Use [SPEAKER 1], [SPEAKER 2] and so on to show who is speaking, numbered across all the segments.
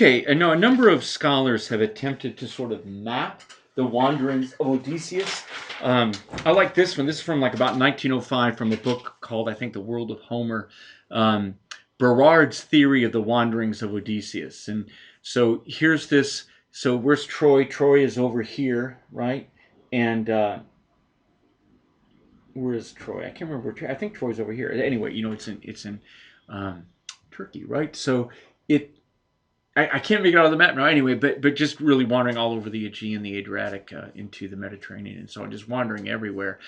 [SPEAKER 1] Okay, I know a number of scholars have attempted to sort of map the wanderings of Odysseus. Um, I like this one. This is from like about 1905 from a book called, I think, The World of Homer. Um, Berard's theory of the wanderings of Odysseus. And so here's this. So where's Troy? Troy is over here, right? And where is Troy? I can't remember. I think Troy's over here. Anyway, it's in um, Turkey, right? So it I can't make it out of the map now anyway, but just really wandering all over the Aegean, the Adriatic, into the Mediterranean, and so on, just wandering everywhere,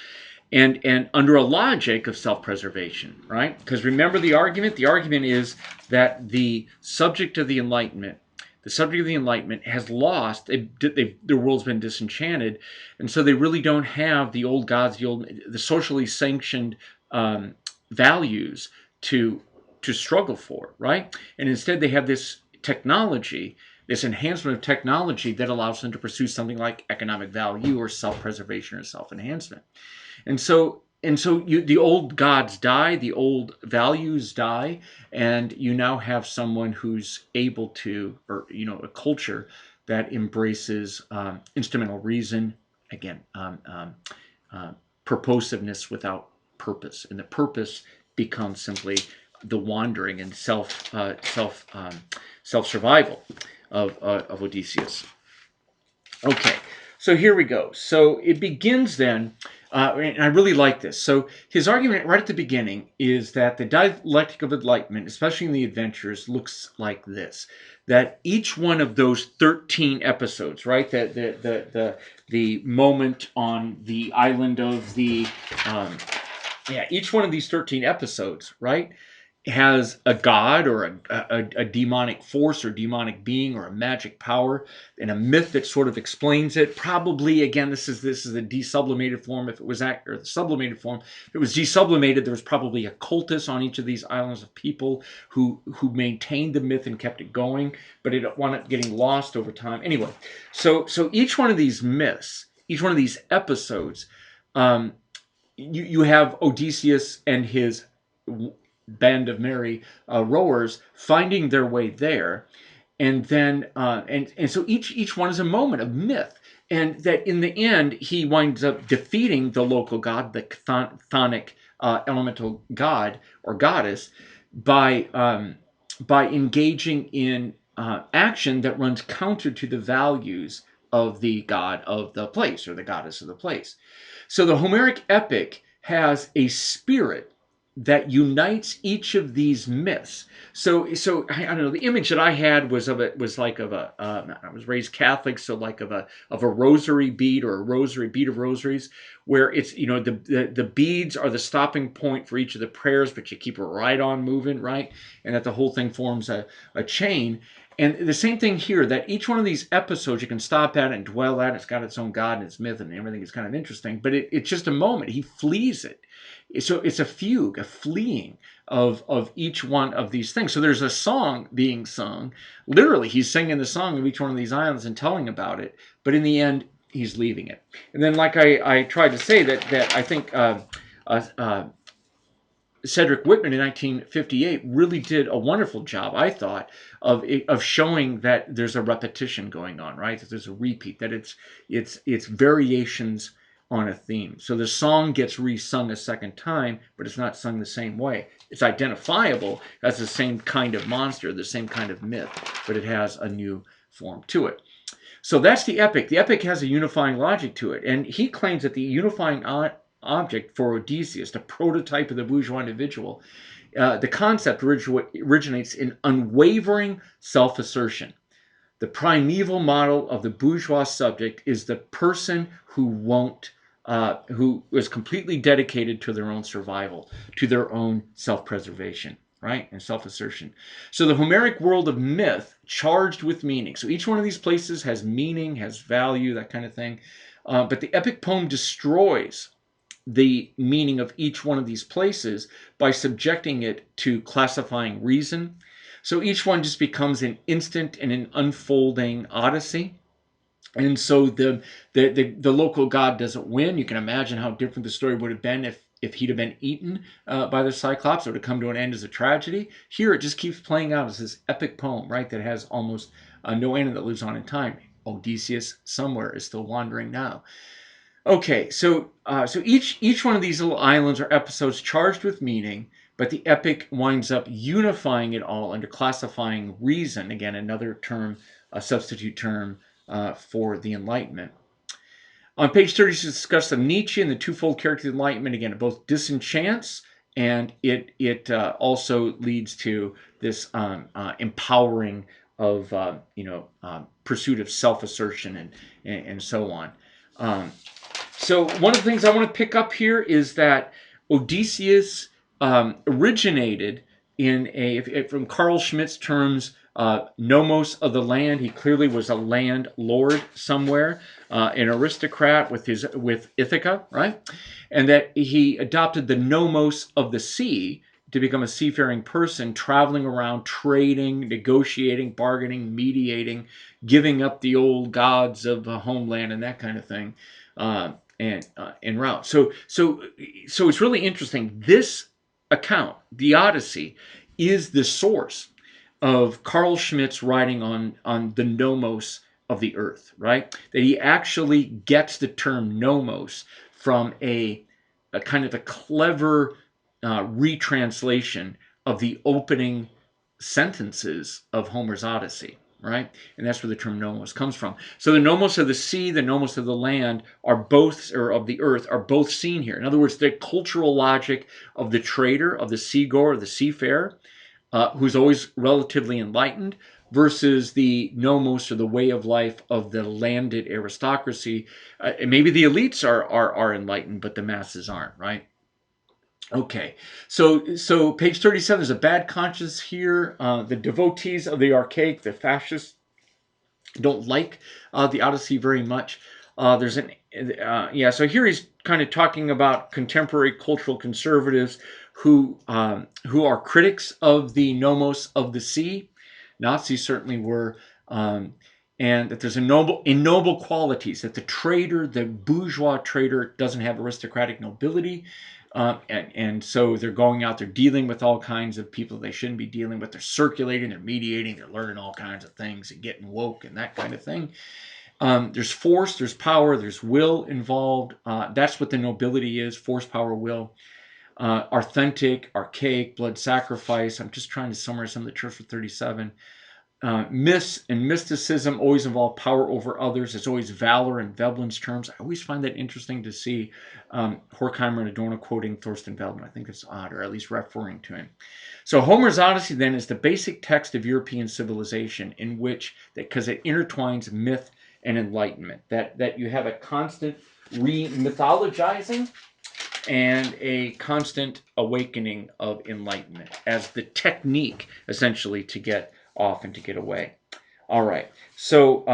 [SPEAKER 1] and under a logic of self-preservation, right? Because remember the argument. The argument is that the subject of the Enlightenment has lost. Their world's been disenchanted, and so they really don't have the old gods, the socially sanctioned values to struggle for, right? And instead, they have this technology, this enhancement of technology that allows them to pursue something like economic value or self-preservation or self-enhancement. The old gods die, the old values die, and you now have someone who's able to, or a culture that embraces instrumental reason, again, purposiveness without purpose, and the purpose becomes simply the wandering and self survival of Odysseus. Okay, so here we go. So it begins then, and I really like this. So his argument right at the beginning is that the dialectic of enlightenment, especially in the adventures, looks like this: that each one of those 13 episodes, right, the moment on the island of the each one of these 13 episodes, right, has a god or a demonic force or demonic being or a magic power and a myth that sort of explains it. Probably, again, this is a desublimated form. If it was or the sublimated form, if it was desublimated, there was probably a cultist on each of these islands of people who maintained the myth and kept it going, but it wound up getting lost over time. Anyway, so each one of these myths, each one of these episodes, you have Odysseus and his band of merry rowers finding their way there, and then and so each one is a moment of myth, and that in the end he winds up defeating the local god, the chthonic elemental god or goddess, by engaging in action that runs counter to the values of the god of the place or the goddess of the place. So the Homeric epic has a spirit that unites each of these myths. So I don't know. The image that I had was of it was like of a. I was raised Catholic, so like of a rosary bead or a rosary bead of rosaries, where it's the beads are the stopping point for each of the prayers, but you keep it right on moving, right, and that the whole thing forms a chain. And the same thing here, that each one of these episodes you can stop at and dwell at. It's got its own god and its myth and everything is kind of interesting, but it's just a moment. He flees it. So it's a fugue, a fleeing of each one of these things. So there's a song being sung. Literally, he's singing the song of each one of these islands and telling about it, but in the end, he's leaving it. And then, like I tried to say, that I think Cedric Whitman in 1958 really did a wonderful job, I thought, of showing that there's a repetition going on, right? That there's a repeat, that it's variations on a theme. So the song gets re-sung a second time, but it's not sung the same way. It's identifiable as the same kind of monster, the same kind of myth, but it has a new form to it. So that's the epic. The epic has a unifying logic to it, and he claims that the unifying object for Odysseus, the prototype of the bourgeois individual, the concept originates in unwavering self-assertion. The primeval model of the bourgeois subject is the person who is completely dedicated to their own survival, to their own self-preservation, right, and self-assertion. So the Homeric world of myth, charged with meaning. So each one of these places has meaning, has value, that kind of thing. But the epic poem destroys the meaning of each one of these places by subjecting it to classifying reason. So each one just becomes an instant and an unfolding odyssey. And so the local god doesn't win. You can imagine how different the story would have been if he'd have been eaten by the Cyclops, it would have come to an end as a tragedy. Here, it just keeps playing out as this epic poem, right, that has almost no end, that lives on in time. Odysseus somewhere is still wandering now. Okay, so each one of these little islands or episodes charged with meaning, but the epic winds up unifying it all under classifying reason. Again, another term, a substitute term for the Enlightenment. On page 30, she discussed of Nietzsche and the twofold character of the Enlightenment. Again, it both disenchants and it also leads to this empowering of pursuit of self-assertion and so on. So one of the things I want to pick up here is that Odysseus originated in from Carl Schmitt's terms, nomos of the land. He clearly was a landlord somewhere, an aristocrat with Ithaca, right? And that he adopted the nomos of the sea to become a seafaring person, traveling around, trading, negotiating, bargaining, mediating, giving up the old gods of a homeland and that kind of thing. En route. So it's really interesting. This account, the Odyssey, is the source of Carl Schmitt's writing on the nomos of the earth, right? That he actually gets the term nomos from a kind of a clever retranslation of the opening sentences of Homer's Odyssey, right? And that's where the term nomos comes from. So the nomos of the sea, the nomos of the land are both, or of the earth, are both seen here. In other words, the cultural logic of the trader, of the seagoer, the seafarer, who's always relatively enlightened, versus the nomos, or the way of life of the landed aristocracy. And maybe the elites are enlightened, but the masses aren't, right? Okay, so page 37, there's a bad conscience here. The devotees of the archaic, the fascists, don't like the Odyssey very much. There's an so here he's kind of talking about contemporary cultural conservatives who are critics of the nomos of the sea. Nazis certainly were. And that there's ignoble qualities, that the trader, the bourgeois trader, doesn't have aristocratic nobility. And so they're going out, they're dealing with all kinds of people they shouldn't be dealing with. They're circulating, they're mediating, they're learning all kinds of things and getting woke and that kind of thing. There's force, there's power, there's will involved. That's what the nobility is: force, power, will. Authentic, archaic, blood sacrifice. I'm just trying to summarize some of the terms for 37. Myths and mysticism always involve power over others. It's always valor in Veblen's terms. I always find that interesting to see Horkheimer and Adorno quoting Thorsten Veblen. I think it's odd, or at least referring to him. So Homer's Odyssey then is the basic text of European civilization, in which, because it intertwines myth and enlightenment, that you have a constant re-mythologizing and a constant awakening of enlightenment as the technique, essentially, to get off and to get away. All right. So,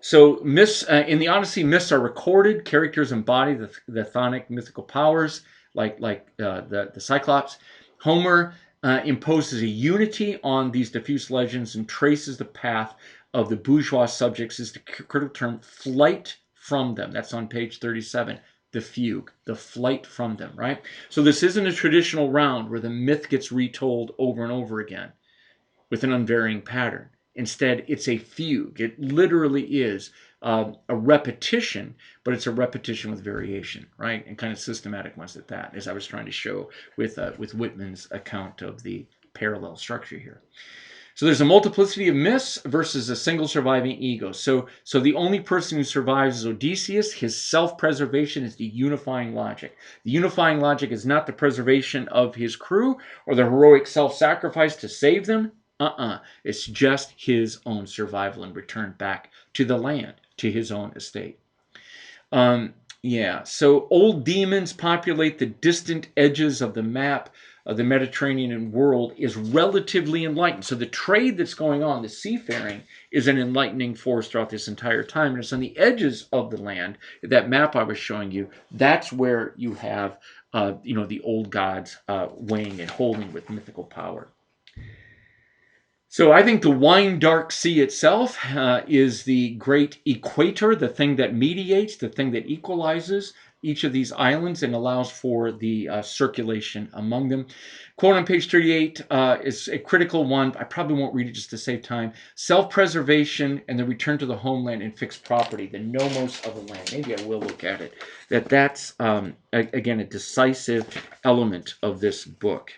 [SPEAKER 1] So myths in the Odyssey, myths are recorded. Characters embody the chthonic mythical powers, like the Cyclops. Homer imposes a unity on these diffuse legends and traces the path of the bourgeois subjects, is the critical term, flight from them. That's on page 37. The fugue, the flight from them, right? So this isn't a traditional round where the myth gets retold over and over again with an unvarying pattern. Instead, it's a fugue. It literally is a repetition, but it's a repetition with variation, right? And kind of systematic ones at that, as I was trying to show with Whitman's account of the parallel structure here. So there's a multiplicity of myths versus a single surviving ego. So the only person who survives is Odysseus. His self-preservation is the unifying logic. The unifying logic is not the preservation of his crew or the heroic self-sacrifice to save them. It's just his own survival and return back to the land, to his own estate. So old demons populate the distant edges of the map of the Mediterranean world is relatively enlightened. So the trade that's going on, the seafaring, is an enlightening force throughout this entire time. And it's on the edges of the land, that map I was showing you, that's where you have the old gods weighing and holding with mythical power. So I think the wine dark sea itself is the great equator, the thing that mediates, the thing that equalizes. each of these islands and allows for the circulation among them. Quote on page 38 is a critical one. I probably won't read it just to save time. Self-preservation and the return to the homeland and fixed property, the nomos of the land. Maybe I will look at it. That's again, a decisive element of this book.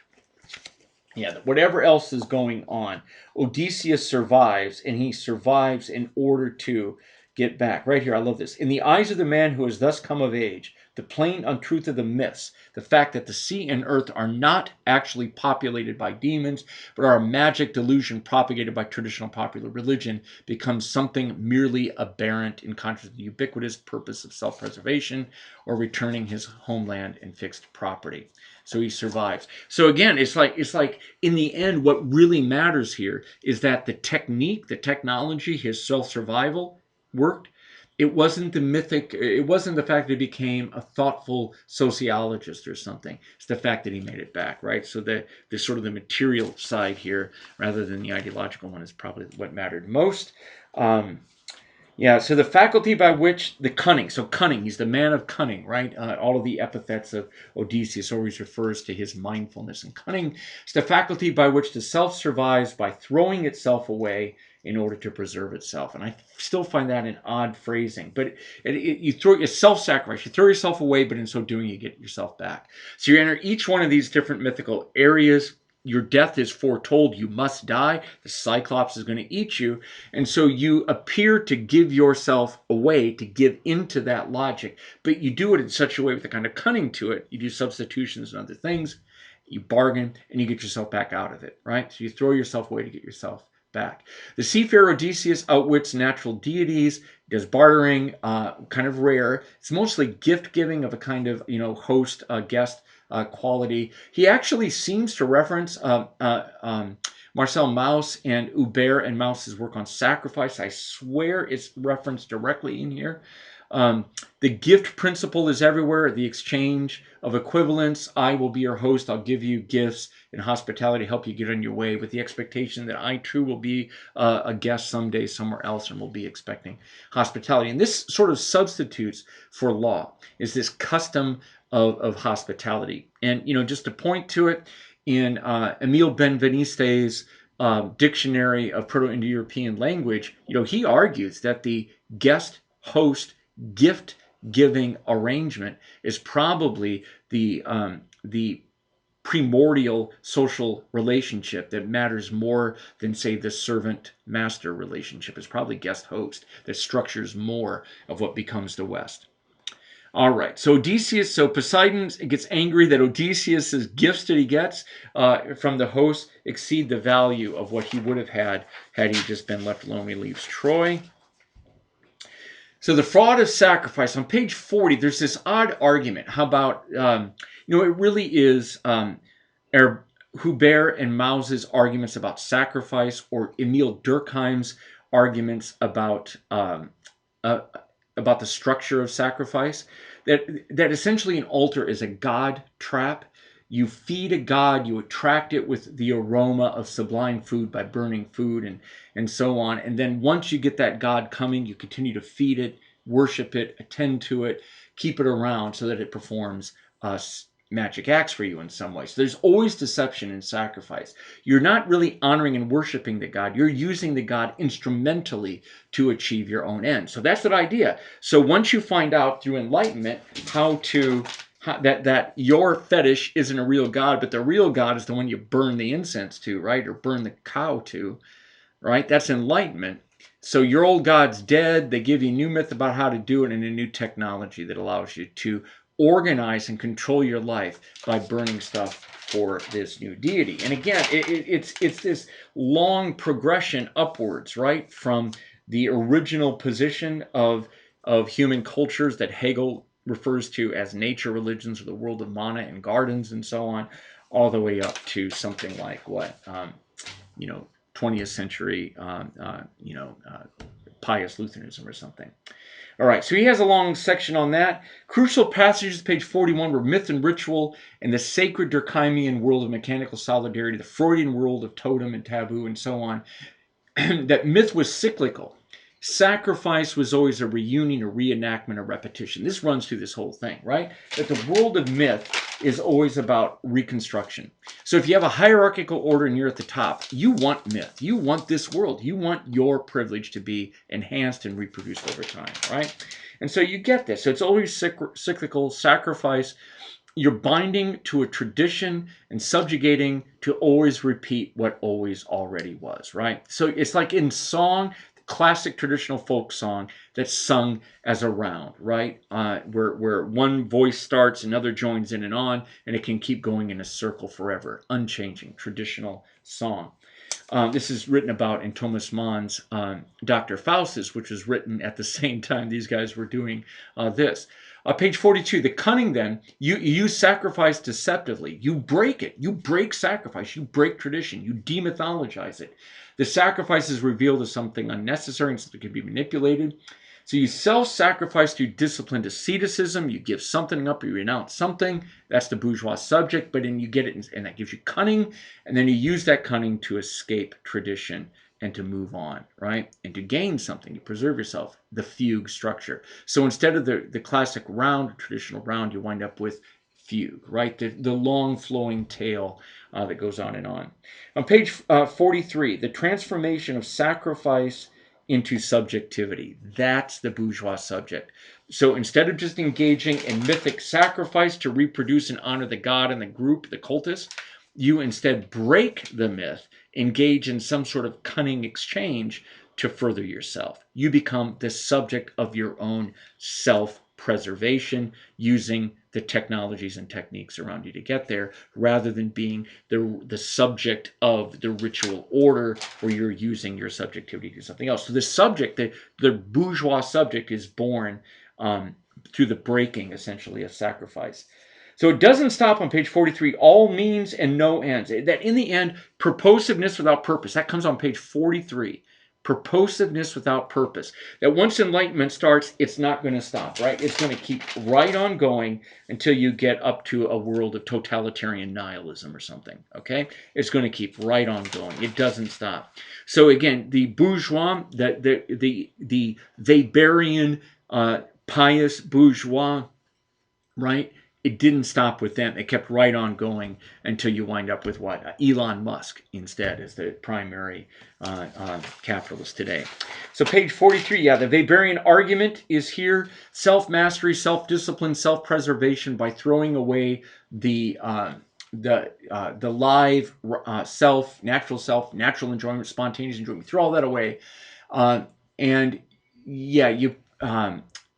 [SPEAKER 1] Yeah, whatever else is going on, Odysseus survives, and he survives in order to get back. Right here, I love this. In the eyes of the man who has thus come of age, the plain untruth of the myths, the fact that the sea and earth are not actually populated by demons, but are a magic delusion propagated by traditional popular religion, becomes something merely aberrant in contrast to the ubiquitous purpose of self-preservation or returning his homeland and fixed property. So he survives. So again, it's like in the end, what really matters here is that the technique, the technology, his self-survival worked. It wasn't the mythic, it wasn't the fact that he became a thoughtful sociologist or something. It's the fact that he made it back, right? So the sort of the material side here, rather than the ideological one, is probably what mattered most. Yeah, so the faculty by which the cunning, so cunning, he's the man of cunning, right? All of the epithets of Odysseus always refers to his mindfulness and cunning. It's the faculty by which the self survives by throwing itself away in order to preserve itself. And I still find that an odd phrasing, but you throw your self-sacrifice, you throw yourself away, but in so doing, you get yourself back. So you enter each one of these different mythical areas. Your death is foretold. You must die. The Cyclops is going to eat you. And so you appear to give yourself away, to give into that logic, but you do it in such a way with a kind of cunning to it. You do substitutions and other things. You bargain, and you get yourself back out of it, right? So you throw yourself away to get yourself back. The seafarer Odysseus outwits natural deities, does bartering, kind of rare. It's mostly gift giving of a kind of, host, guest quality. He actually seems to reference Marcel Mauss and Hubert and Mauss's work on sacrifice. I swear it's referenced directly in here. The gift principle is everywhere. The exchange of equivalents. I will be your host. I'll give you gifts and hospitality to help you get on your way with the expectation that I too will be a guest someday somewhere else and will be expecting hospitality. And this sort of substitutes for law, is this custom of hospitality. And, just to point to it, in Emile Benveniste's Dictionary of Proto-Indo-European Language, he argues that the guest-host gift-giving arrangement is probably the primordial social relationship that matters more than, say, the servant-master relationship. It's probably guest-host that structures more of what becomes the West. All right, so Poseidon gets angry that Odysseus's gifts that he gets from the host exceed the value of what he would have had he just been left alone. He leaves Troy. So the fraud of sacrifice. On page 40, there's this odd argument. How about, it really is Hubert and Mauss's arguments about sacrifice, or Emile Durkheim's arguments about the structure of sacrifice, that essentially an altar is a god trap. You feed a god, you attract it with the aroma of sublime food by burning food and so on. And then once you get that god coming, you continue to feed it, worship it, attend to it, keep it around so that it performs magic acts for you in some way. So there's always deception in sacrifice. You're not really honoring and worshiping the god. You're using the god instrumentally to achieve your own end. So that's that idea. So once you find out through enlightenment that your fetish isn't a real god, but the real god is the one you burn the incense to, right? Or burn the cow to, right? That's enlightenment. So your old god's dead. They give you new myth about how to do it and a new technology that allows you to organize and control your life by burning stuff for this new deity. And again, it's this long progression upwards, right? From the original position of human cultures that Hegel refers to as nature religions, or the world of mana and gardens and so on, all the way up to something like 20th century, pious Lutheranism or something. All right, so he has a long section on that. Crucial passages, page 41, were myth and ritual and the sacred Durkheimian world of mechanical solidarity, the Freudian world of totem and taboo and so on. That myth was cyclical. Sacrifice was always a reunion, a reenactment, a repetition. This runs through this whole thing, right? That the world of myth is always about reconstruction. So if you have a hierarchical order and you're at the top, you want myth. You want this world. You want your privilege to be enhanced and reproduced over time, right? And so you get this. So it's always cyclical, sacrifice. You're binding to a tradition and subjugating to always repeat what always already was, right? So it's like in song, classic traditional folk song that's sung as a round, right? Where one voice starts, another joins in and on, and it can keep going in a circle forever. Unchanging traditional song. This is written about in Thomas Mann's Dr. Faustus, which was written at the same time these guys were doing this. Page 42, the cunning then, you use sacrifice deceptively. You break it. You break sacrifice. You break tradition. You demythologize it. The sacrifice is revealed as something unnecessary and something can be manipulated. So you self-sacrifice through disciplined asceticism. You give something up, you renounce something. That's the bourgeois subject, but then you get it, and that gives you cunning. And then you use that cunning to escape tradition and to move on, right? And to gain something, you preserve yourself, the fugue structure. So instead of the classic round, traditional round, you wind up with fugue, right? The long flowing tail that goes on and on. On page 43, the transformation of sacrifice into subjectivity. That's the bourgeois subject. So instead of just engaging in mythic sacrifice to reproduce and honor the god and the group, the cultists, you instead break the myth, engage in some sort of cunning exchange to further yourself. You become the subject of your own self-preservation using the technologies and techniques around you to get there, rather than being the subject of the ritual order where you're using your subjectivity to do something else. So the subject, the bourgeois subject, is born through the breaking, essentially, of sacrifice. So it doesn't stop on page 43, all means and no ends. That in the end, purposiveness without purpose, that comes on page 43. Purposiveness without purpose. That once enlightenment starts, it's not going to stop, right? It's going to keep right on going until you get up to a world of totalitarian nihilism or something, okay? It's going to keep right on going. It doesn't stop. So again, the bourgeois, the Weberian pious bourgeois, right? It didn't stop with them. It kept right on going until you wind up with what? Elon Musk instead as the primary capitalist today. So page 43, yeah, the Weberian argument is here. Self-mastery, self-discipline, self-preservation by throwing away the live self, natural enjoyment, spontaneous enjoyment. Throw all that away. And yeah, you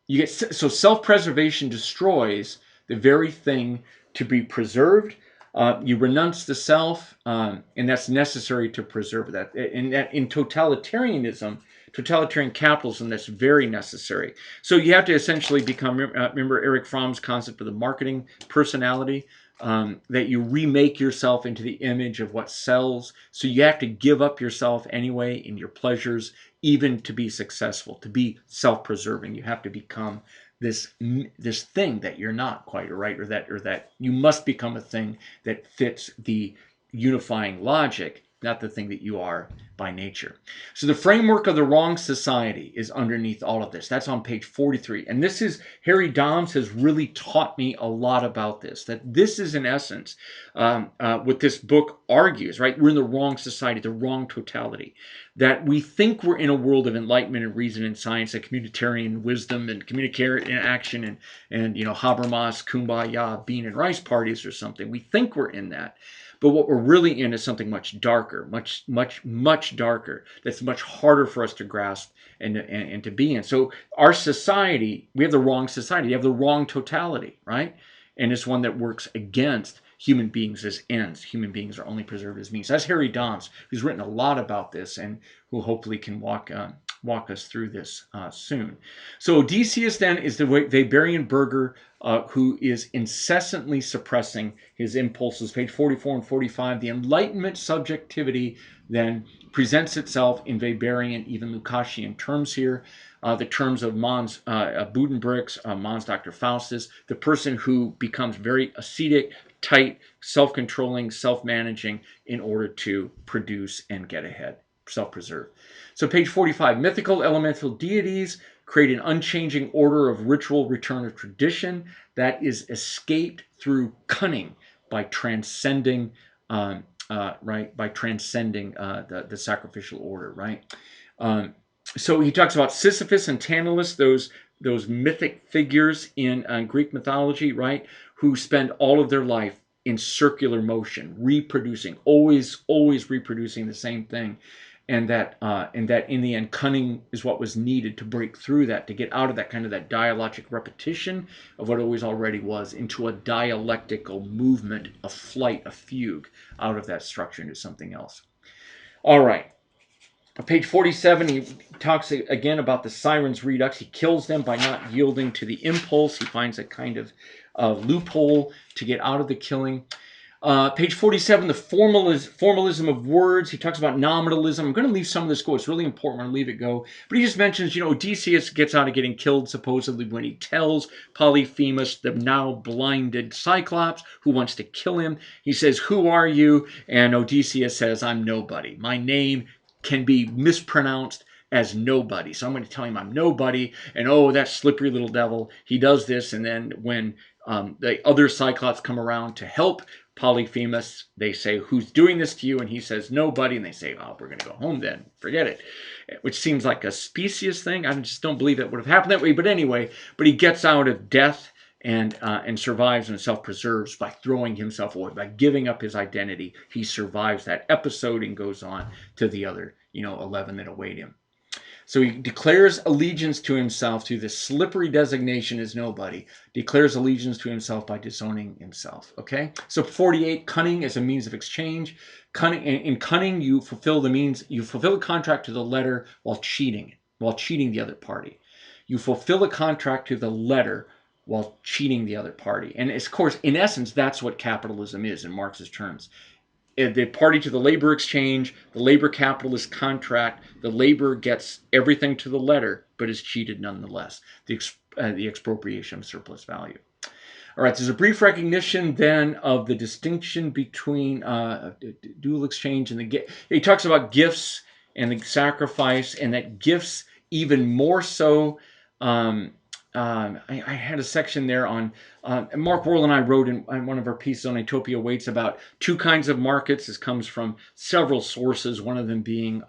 [SPEAKER 1] get, so self-preservation destroys the very thing to be preserved. You renounce the self, and that's necessary to preserve that. And that in totalitarianism, totalitarian capitalism, that's very necessary. So you have to essentially become, remember Erich Fromm's concept of the marketing personality, that you remake yourself into the image of what sells. So you have to give up yourself anyway in your pleasures, even to be successful, to be self-preserving. You have to become this thing that you're not quite, right? Or that you must become a thing that fits the unifying logic, not the thing that you are by nature. So the framework of the wrong society is underneath all of this. That's on page 43. And this is, Harry Dahms has really taught me a lot about this, that this is in essence what this book argues, right? We're in the wrong society, the wrong totality. That we think we're in a world of enlightenment and reason and science and communitarian wisdom and communitarian action and Habermas, Kumbaya, bean and rice parties or something. We think we're in that. But what we're really in is something much darker, much darker. That's much harder for us to grasp and to be in. So our society, we have the wrong society. We have the wrong totality, right? And it's one that works against human beings as ends. Human beings are only preserved as means. That's Harry Dahms, who's written a lot about this and who hopefully can walk us through this soon. So Odysseus then is the Weberian burgher who is incessantly suppressing his impulses. Page 44 and 45, the Enlightenment subjectivity then presents itself in Weberian, even Lukashian terms here. The terms of Mann's Budenbrick's, Mann's Dr. Faustus, the person who becomes very ascetic, tight, self-controlling, self-managing in order to produce and get ahead. self-preserve. So page 45, mythical elemental deities create an unchanging order of ritual return of tradition that is escaped through cunning by transcending, by transcending the sacrificial order, right? So he talks about Sisyphus and Tantalus, those mythic figures in Greek mythology, right? Who spend all of their life in circular motion, reproducing, always reproducing the same thing, and that in the end, cunning is what was needed to break through that, to get out of that kind of that dialogic repetition of what always already was into a dialectical movement, a flight, a fugue out of that structure into something else. All right. On page 47, he talks again about the Sirens' redux. He kills them by not yielding to the impulse. He finds a kind of loophole to get out of the killing. Page 47, the formalism of words. He talks about nominalism. I'm going to leave some of this go. It's really important. I'm going to leave it go. But he just mentions, Odysseus gets out of getting killed supposedly when he tells Polyphemus, the now blinded Cyclops, who wants to kill him. He says, "Who are you?" And Odysseus says, "I'm nobody. My name can be mispronounced as nobody. So I'm going to tell him I'm nobody." And that slippery little devil, he does this. And then when the other Cyclops come around to help Polyphemus, they say, "Who's doing this to you?" And he says, "Nobody." And they say, "Oh, we're going to go home then. Forget it." Which seems like a specious thing. I just don't believe it would have happened that way. But anyway, he gets out of death and survives and self-preserves by throwing himself away, by giving up his identity. He survives that episode and goes on to the other, 11 that await him. So he declares allegiance to himself through this slippery designation as nobody, declares allegiance to himself by disowning himself. Okay? So 48, cunning as a means of exchange. In cunning, you fulfill a contract to the letter while cheating the other party. You fulfill a contract to the letter while cheating the other party. And of course, in essence, that's what capitalism is in Marx's terms. The party to the labor exchange, the labor capitalist contract, the labor gets everything to the letter, but is cheated nonetheless. The expropriation of surplus value. All right, there's a brief recognition then of the distinction between dual exchange and the gift. He talks about gifts and the sacrifice, and that gifts even more so. I had a section there on Mark Worrell and I wrote in one of our pieces on Utopia Waits about two kinds of markets. This comes from several sources, one of them being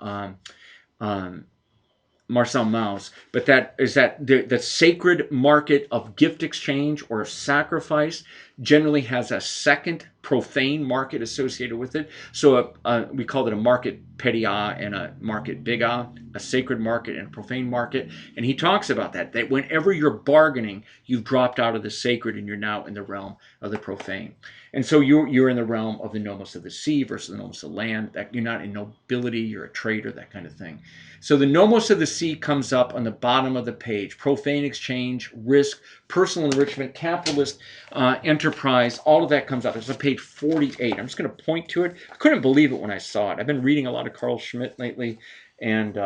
[SPEAKER 1] Marcel Mauss, but that is that the sacred market of gift exchange or sacrifice generally has a second profane market associated with it. So we call it a market petit a and a market big A, a sacred market and a profane market. And he talks about that whenever you're bargaining, you've dropped out of the sacred and you're now in the realm of the profane. And so you're in the realm of the nomos of the sea versus the nomos of the land. That you're not in nobility, you're a trader, that kind of thing. So the nomos of the sea comes up on the bottom of the page. Profane exchange, risk, personal enrichment, capitalist enterprise, all of that comes up. It's on page 48. I'm just going to point to it. I couldn't believe it when I saw it. I've been reading a lot of Carl Schmitt lately, and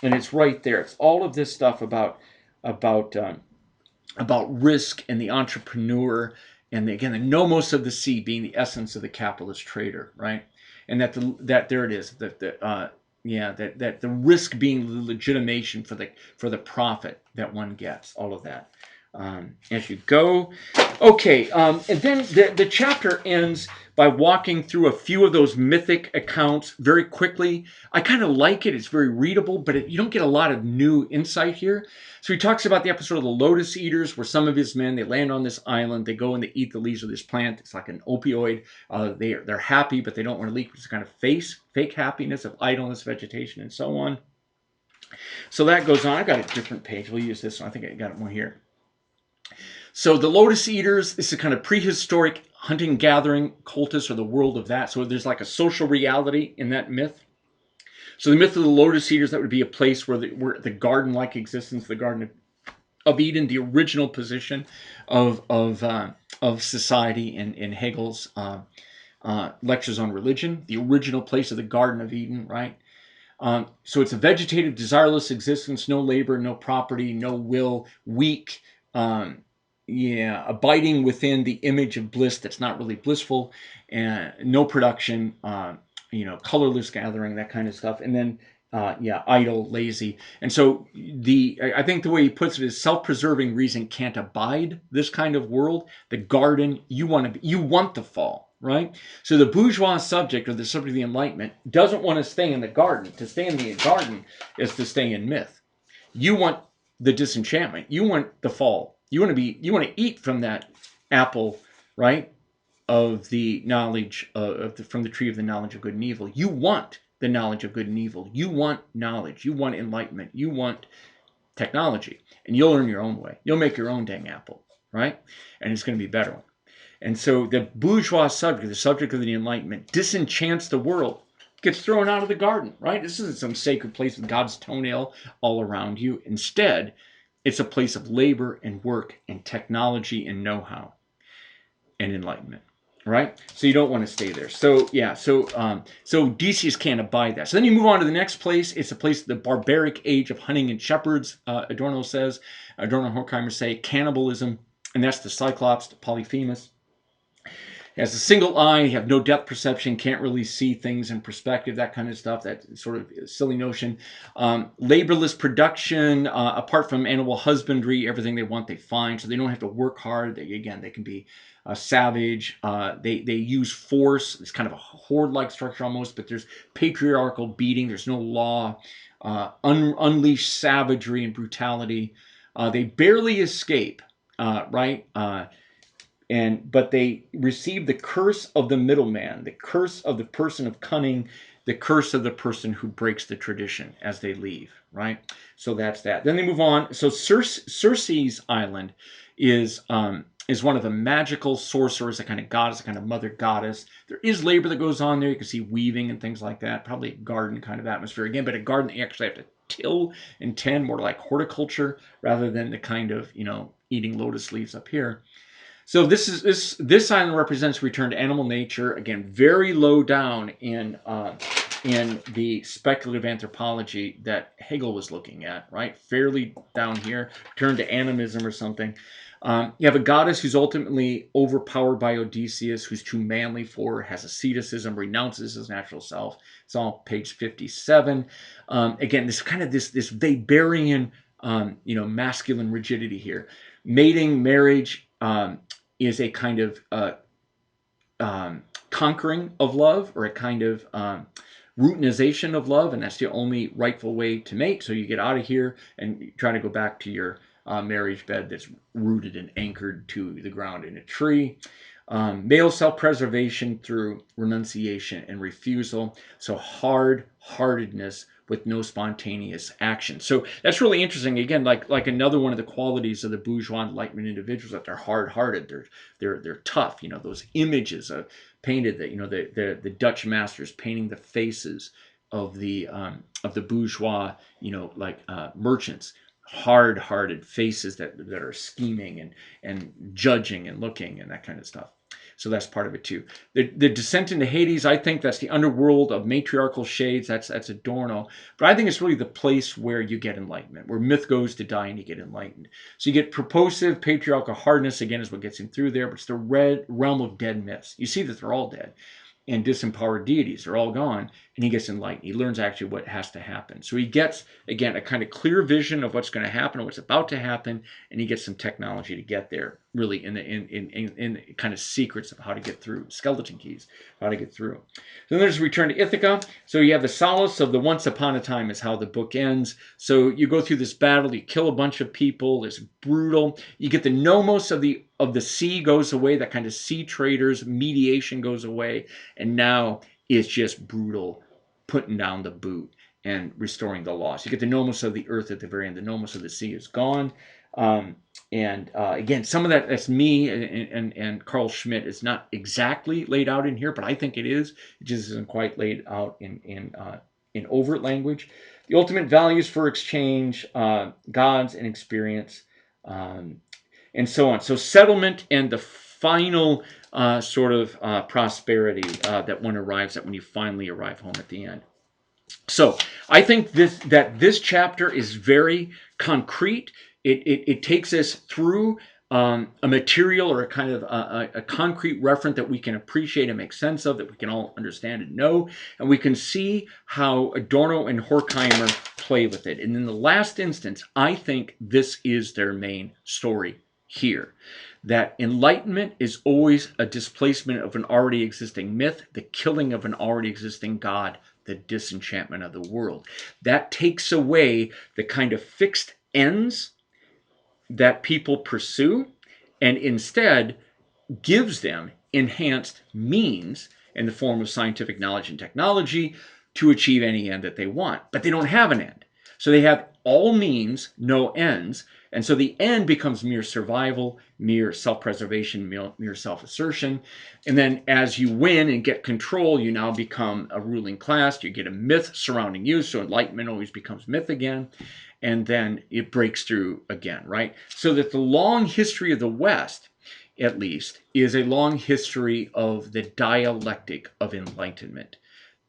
[SPEAKER 1] it's right there. It's all of this stuff about risk and the entrepreneur, and again the nomos of the sea being the essence of the capitalist trader, right? And that there it is, that the risk being the legitimation for the profit that one gets, all of that. As you go. Okay, and then the chapter ends by walking through a few of those mythic accounts very quickly. I kind of like it. It's very readable, but you don't get a lot of new insight here. So he talks about the episode of the Lotus Eaters, where some of his men, they land on this island, they go and they eat the leaves of this plant. It's like an opioid. They're happy, but they don't want to leak. It's kind of fake happiness of idleness, vegetation, and so on. So that goes on. I got a different page. We'll use this one. I think I got it more here. So the Lotus Eaters, this is kind of prehistoric hunting gathering cultists, or the world of that. So there's like a social reality in that myth. So the myth of the Lotus Eaters, that would be a place where the garden-like existence, the Garden of Eden, the original position of society in Hegel's lectures on religion, the original place of the Garden of Eden, right? So it's a vegetative, desireless existence, no labor, no property, no will, weak, abiding within the image of bliss that's not really blissful, and no production, colorless gathering, that kind of stuff. And then idle, lazy. And so I think the way he puts it is self-preserving reason can't abide this kind of world. The garden, you want the fall, right? So the bourgeois subject, or the subject of the Enlightenment, doesn't want to stay in the garden. To stay in the garden is to stay in myth. You want the disenchantment. You want the fall. You want to eat from that apple, right? Of the knowledge from the tree of the knowledge of good and evil. You want the knowledge of good and evil. You want knowledge. You want enlightenment. You want technology, and you'll earn your own way. You'll make your own dang apple, right? And it's going to be a better one. And so the bourgeois subject, the subject of the Enlightenment, disenchants the world, gets thrown out of the garden, right? This isn't some sacred place with God's toenail all around you. Instead, it's a place of labor and work and technology and know-how and enlightenment. Right, so you don't want to stay there. So yeah, so Odysseus can't abide that. So then you move on to the next place. It's a place, the barbaric age of hunting and shepherds. Adorno and Horkheimer say cannibalism, and that's the Cyclops, the Polyphemus. He has a single eye, have no depth perception, can't really see things in perspective, that kind of stuff, that sort of silly notion. Laborless production, apart from animal husbandry, everything they want they find, so they don't have to work hard. They can be savage. They use force. It's kind of a horde-like structure almost, but there's patriarchal beating. There's no law. Unleashed savagery and brutality. They barely escape, right? But they receive the curse of the middleman, the curse of the person of cunning, the curse of the person who breaks the tradition as they leave, right? So that's that. Then they move on. So Circe's island is one of the magical sorcerers, a kind of goddess, a kind of mother goddess. There is labor that goes on there. You can see weaving and things like that. Probably a garden kind of atmosphere again, but a garden that you actually have to till and tend, more like horticulture rather than the kind of, eating lotus leaves up here. So this island represents return to animal nature. Again, very low down in the speculative anthropology that Hegel was looking at, right? Fairly down here, return to animism or something. You have a goddess who's ultimately overpowered by Odysseus, who's too manly for her, has asceticism, renounces his natural self. It's all page 57. Again, this kind of this Weberian, masculine rigidity here. Mating, marriage, is a kind of conquering of love, or a kind of routinization of love, and that's the only rightful way to mate. So you get out of here and try to go back to your marriage bed that's rooted and anchored to the ground in a tree. Male self-preservation through renunciation and refusal. So hard-heartedness with no spontaneous action. So that's really interesting. Again, like another one of the qualities of the bourgeois Enlightenment individuals, that they're hard-hearted, they're tough. Those images of painted that the Dutch masters painting the faces of the bourgeois, merchants, hard-hearted faces that are scheming and judging and looking and that kind of stuff. So that's part of it too. The descent into Hades, I think that's the underworld of matriarchal shades. That's Adorno. But I think it's really the place where you get enlightenment, where myth goes to die and you get enlightened. So you get purposive patriarchal hardness, again, is what gets him through there. But it's the red realm of dead myths. You see that they're all dead. And disempowered deities are all gone, and he gets enlightened. He learns actually what has to happen. So he gets, again, a kind of clear vision of what's going to happen, or what's about to happen, and he gets some technology to get there, really in the kind of secrets of how to get through, skeleton keys, how to get through. Then there's Return to Ithaca. So you have the solace of the once upon a time is how the book ends. So you go through this battle, you kill a bunch of people, it's brutal. You get the nomos of the sea goes away, that kind of sea traders, mediation goes away, and now it's just brutal, putting down the boot and restoring the loss. You get the nomos of the earth at the very end. The nomos of the sea is gone. Again, some of that's me and Carl Schmitt. It's not exactly laid out in here, but I think it is. It just isn't quite laid out in overt language. The ultimate values for exchange, gods and experience, and so on. So settlement and the final prosperity that one arrives at when you finally arrive home at the end. So I think this chapter is very concrete. It takes us through a material or a kind of a concrete referent that we can appreciate and make sense of, that we can all understand and know, and we can see how Adorno and Horkheimer play with it. And in the last instance, I think this is their main story here. That enlightenment is always a displacement of an already existing myth, the killing of an already existing God, the disenchantment of the world. That takes away the kind of fixed ends that people pursue and instead gives them enhanced means in the form of scientific knowledge and technology to achieve any end that they want. But they don't have an end. So they have all means, no ends. And so the end becomes mere survival, mere self-preservation, mere self-assertion. And then as you win and get control, you now become a ruling class. You get a myth surrounding you. So enlightenment always becomes myth again. And then it breaks through again, right? So that the long history of the West, at least, is a long history of the dialectic of enlightenment.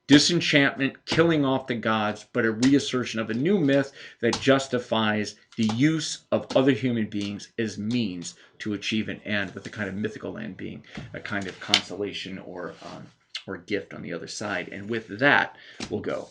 [SPEAKER 1] Disenchantment, killing off the gods, but a reassertion of a new myth that justifies the use of other human beings as means to achieve an end, with the kind of mythical end being a kind of consolation or gift on the other side. And with that, we'll go.